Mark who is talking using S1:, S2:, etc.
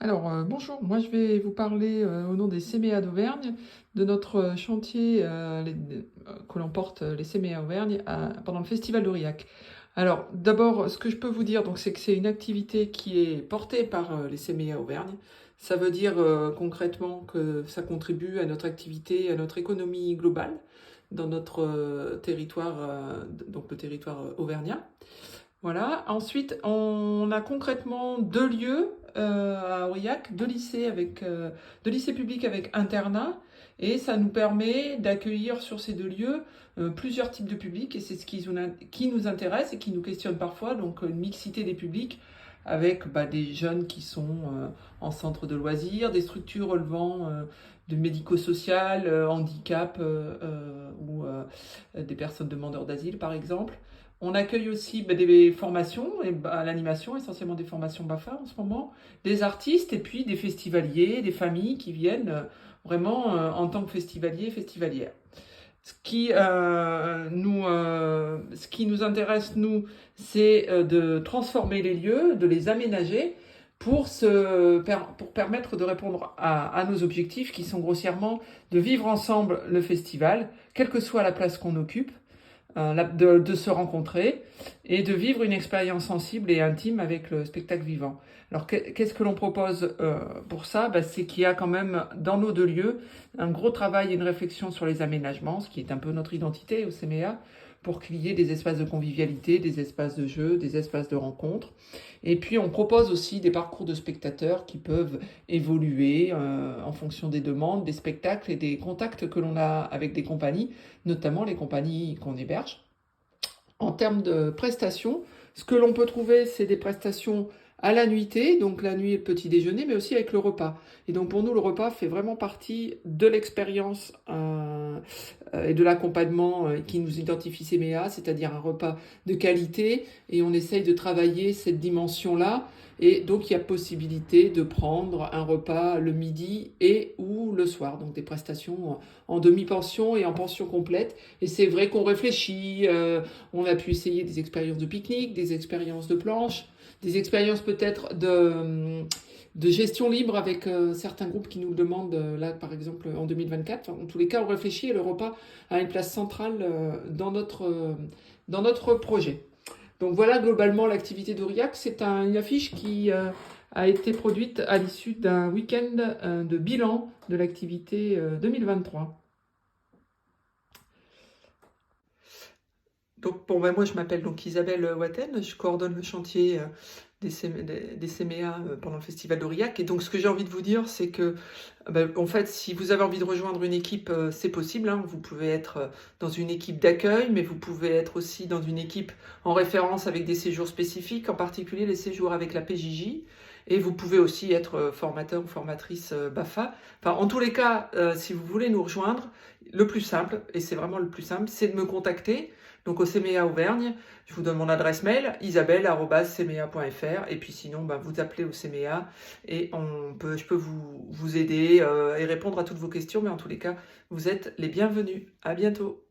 S1: Bonjour, moi je vais vous parler au nom des CMEA d'Auvergne, de notre chantier que l'on porte les CMEA Auvergne pendant le Festival d'Aurillac. Alors, d'abord, ce que je peux vous dire, donc, c'est que c'est une activité qui est portée par les CMEA Auvergne. Ça veut dire concrètement que ça contribue à notre activité, à notre économie globale dans notre territoire, donc le territoire auvergnat. Voilà. Ensuite, on a concrètement deux lieux à Aurillac, deux lycées publics avec internat, et ça nous permet d'accueillir sur ces deux lieux plusieurs types de publics, et c'est qui nous intéresse et qui nous questionne parfois, donc une mixité des publics avec des jeunes qui sont en centre de loisirs, des structures relevant de médico-social, handicap ou des personnes demandeurs d'asile par exemple. On accueille aussi des formations à l'animation, essentiellement des formations BAFA en ce moment, des artistes et puis des festivaliers, des familles qui viennent vraiment en tant que festivaliers et festivalières. Ce qui nous intéresse, nous, c'est de transformer les lieux, de les aménager pour permettre de répondre à nos objectifs qui sont grossièrement de vivre ensemble le festival, quelle que soit la place qu'on occupe, de se rencontrer et de vivre une expérience sensible et intime avec le spectacle vivant. Alors qu'est-ce que l'on propose pour ça? C'est qu'il y a quand même dans nos deux lieux un gros travail et une réflexion sur les aménagements, ce qui est un peu notre identité au CMEA, pour qu'il y ait des espaces de convivialité, des espaces de jeu, des espaces de rencontre. Et puis on propose aussi des parcours de spectateurs qui peuvent évoluer en fonction des demandes, des spectacles et des contacts que l'on a avec des compagnies, notamment les compagnies qu'on héberge. En termes de prestations, ce que l'on peut trouver, c'est des prestations à la nuitée, donc la nuit et le petit déjeuner, mais aussi avec le repas. Et donc pour nous, le repas fait vraiment partie de l'expérience et de l'accompagnement qui nous identifie CMEA, c'est-à-dire un repas de qualité, et on essaye de travailler cette dimension-là. Et donc il y a possibilité de prendre un repas le midi et ou le soir, donc des prestations en demi-pension et en pension complète. Et c'est vrai qu'on réfléchit, on a pu essayer des expériences de pique-nique, des expériences de planche, des expériences peut-être de gestion libre avec certains groupes qui nous le demandent, là par exemple en 2024. Enfin, en tous les cas, on réfléchit et le repas a une place centrale dans notre projet. Donc voilà globalement l'activité d'Aurillac. C'est une affiche qui a été produite à l'issue d'un week-end de bilan de l'activité 2023. Donc, moi, je m'appelle donc Isabelle Watten, je coordonne le chantier des CMEA pendant le Festival d'Aurillac. Et donc, ce que j'ai envie de vous dire, c'est que, en fait, si vous avez envie de rejoindre une équipe, c'est possible, hein. Vous pouvez être dans une équipe d'accueil, mais vous pouvez être aussi dans une équipe en référence avec des séjours spécifiques, en particulier les séjours avec la PJJ. Et vous pouvez aussi être formateur ou formatrice BAFA. Enfin, en tous les cas, si vous voulez nous rejoindre, le plus simple, et c'est vraiment le plus simple, c'est de me contacter. Donc au CMEA Auvergne, je vous donne mon adresse mail, isabelle@cmea.fr, et puis sinon, vous appelez au CMEA et je peux vous aider et répondre à toutes vos questions, mais en tous les cas, vous êtes les bienvenus. À bientôt.